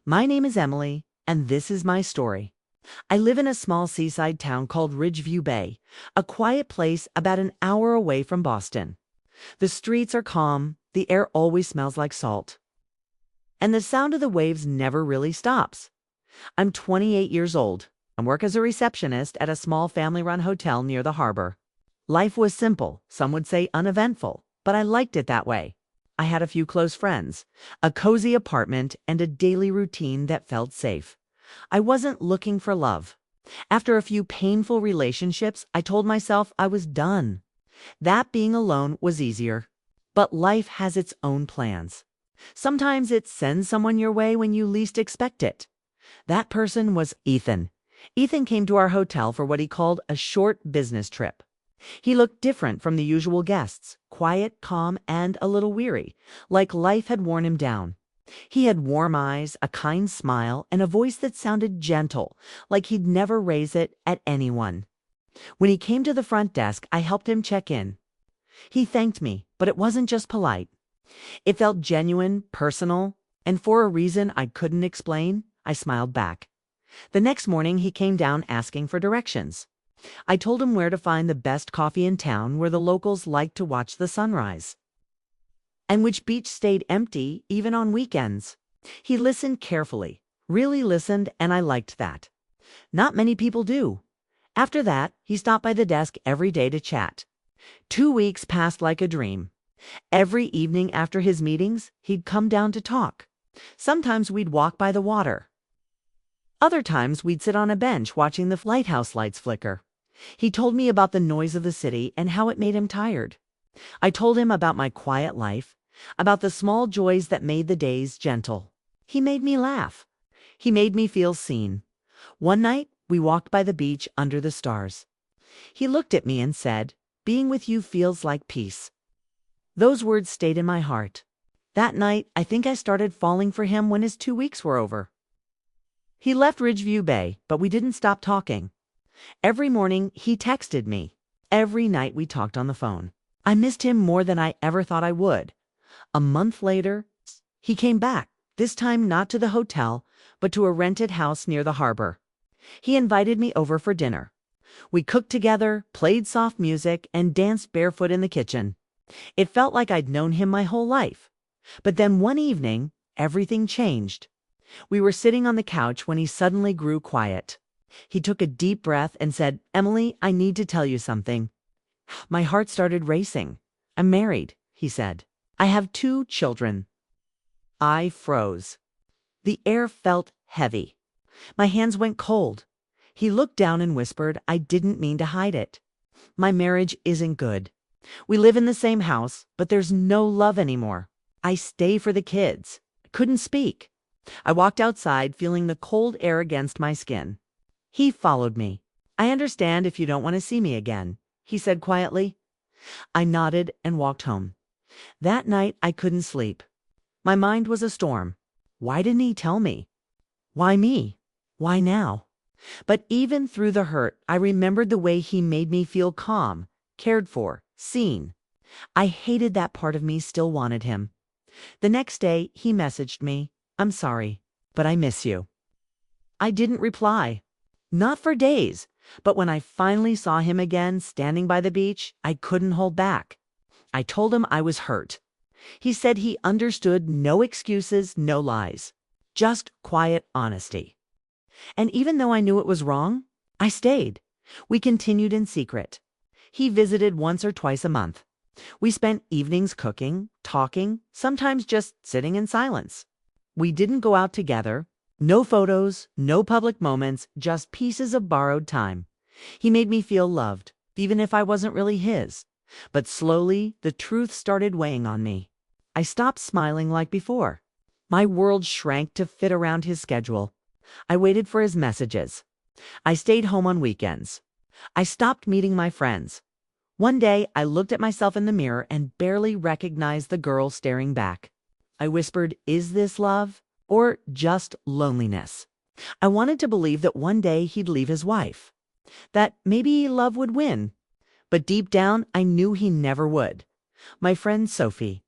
My name is Emily, and this is my story. I live in a small seaside town called Ridgeview Bay, a quiet place about an hour away from Boston. The streets are calm, the air always smells like salt, and the sound of the waves never really stops. I'm 28 years old and work as a receptionist at a small family-run hotel near the harbor. Life was simple, some would say uneventful, but I liked it that way. I had a few close friends, a cozy apartment, and a daily routine that felt safe. I wasn't looking for love. After a few painful relationships, I told myself I was done. That being alone was easier. But life has its own plans. Sometimes it sends someone your way when you least expect it. That person was Ethan. Ethan came to our hotel for what he called a short business trip. He looked different from the usual guests, quiet, calm, and a little weary, like life had worn him down. He had warm eyes, a kind smile, and a voice that sounded gentle, like he'd never raise it at anyone. When he came to the front desk, I helped him check in. He thanked me, but it wasn't just polite. It felt genuine, personal, and for a reason I couldn't explain, I smiled back. The next morning, he came down asking for directions. I told him where to find the best coffee in town where the locals liked to watch the sunrise, and which beach stayed empty even on weekends. He listened carefully, really listened, and I liked that. Not many people do. After that, he stopped by the desk every day to chat. 2 weeks passed like a dream. Every evening after his meetings, he'd come down to talk. Sometimes we'd walk by the water. Other times we'd sit on a bench watching the lighthouse lights flicker. He told me about the noise of the city and how it made him tired. I told him about my quiet life, about the small joys that made the days gentle. He made me laugh. He made me feel seen. One night, we walked by the beach under the stars. He looked at me and said, "Being with you feels like peace." Those words stayed in my heart. That night, I think I started falling for him when his 2 weeks were over. He left Ridgeview Bay, but we didn't stop talking. Every morning, he texted me. Every night, we talked on the phone. I missed him more than I ever thought I would. A month later, he came back, this time not to the hotel, but to a rented house near the harbor. He invited me over for dinner. We cooked together, played soft music, and danced barefoot in the kitchen. It felt like I'd known him my whole life. But then one evening, everything changed. We were sitting on the couch when he suddenly grew quiet. He took a deep breath and said, "Emily, I need to tell you something." My heart started racing. "I'm married," he said. "I have 2 children." I froze. The air felt heavy. My hands went cold. He looked down and whispered, "I didn't mean to hide it. My marriage isn't good. We live in the same house, but there's no love anymore. I stay for the kids." I couldn't speak. I walked outside, feeling the cold air against my skin. He followed me. "I understand if you don't want to see me again," he said quietly. I nodded and walked home. That night, I couldn't sleep. My mind was a storm. Why didn't he tell me? Why me? Why now? But even through the hurt, I remembered the way he made me feel calm, cared for, seen. I hated that part of me still wanted him. The next day, he messaged me, "I'm sorry, but I miss you." I didn't reply. Not for days, but when I finally saw him again standing by the beach, I couldn't hold back. I told him I was hurt. He said he understood, no excuses, no lies. Just quiet honesty. And even though I knew it was wrong, I stayed. We continued in secret. He visited once or twice a month. We spent evenings cooking, talking, sometimes just sitting in silence. We didn't go out together. No photos, no public moments, just pieces of borrowed time. He made me feel loved, even if I wasn't really his. But slowly, the truth started weighing on me. I stopped smiling like before. My world shrank to fit around his schedule. I waited for his messages. I stayed home on weekends. I stopped meeting my friends. One day, I looked at myself in the mirror and barely recognized the girl staring back. I whispered, "Is this love? Or just loneliness?" I wanted to believe that one day he'd leave his wife, that maybe love would win. But deep down, I knew he never would. My friend Sophie,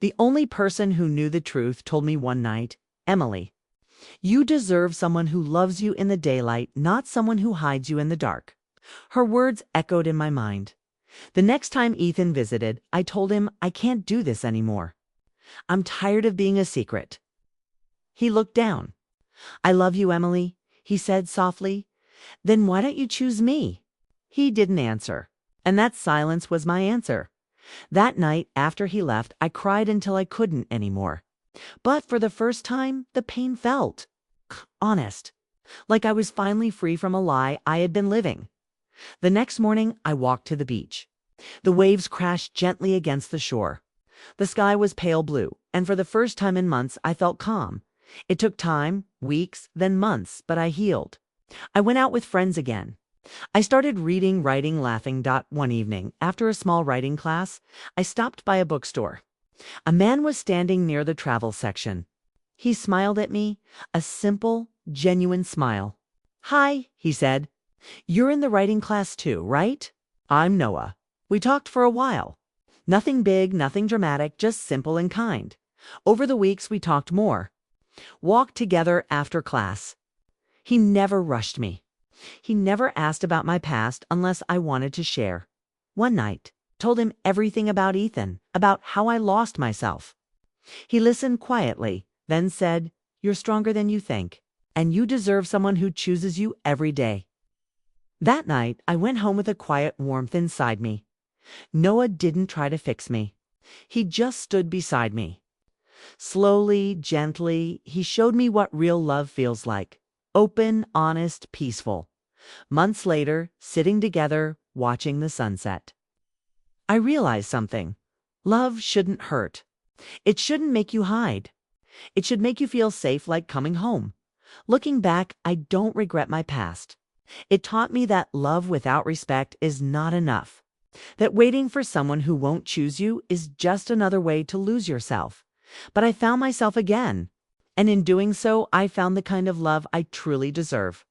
the only person who knew the truth, told me one night, "Emily, You deserve someone who loves you in the daylight, not someone who hides you in the dark. Her words echoed in my mind. The next time Ethan visited, I told him I can't do this anymore. I'm tired of being a secret. He looked down. I love you, Emily, he said softly. Then why don't you choose me? He didn't answer, and that silence was my answer. That night, after he left, I cried until I couldn't anymore. But for the first time, the pain felt honest, like I was finally free from a lie I had been living. The next morning, I walked to the beach. The waves crashed gently against the shore. The sky was pale blue, and for the first time in months, I felt calm. It took time, weeks, then months, but I healed. I went out with friends again. I started reading, writing, laughing. One evening, after a small writing class, I stopped by a bookstore. A man was standing near the travel section. He smiled at me, a simple, genuine smile. "Hi," he said. "You're in the writing class too, right? I'm Noah." We talked for a while. Nothing big, nothing dramatic, just simple and kind. Over the weeks, we talked more. Walked together after class. He never rushed me. He never asked about my past unless I wanted to share. One night, told him everything about Ethan, about how I lost myself. He listened quietly, then said, "You're stronger than you think, and you deserve someone who chooses you every day." That night, I went home with a quiet warmth inside me. Noah didn't try to fix me. He just stood beside me. Slowly, gently, he showed me what real love feels like. Open, honest, peaceful. Months later, sitting together, watching the sunset. I realized something. Love shouldn't hurt. It shouldn't make you hide. It should make you feel safe, like coming home. Looking back, I don't regret my past. It taught me that love without respect is not enough. That waiting for someone who won't choose you is just another way to lose yourself. But I found myself again. And in doing so, I found the kind of love I truly deserve.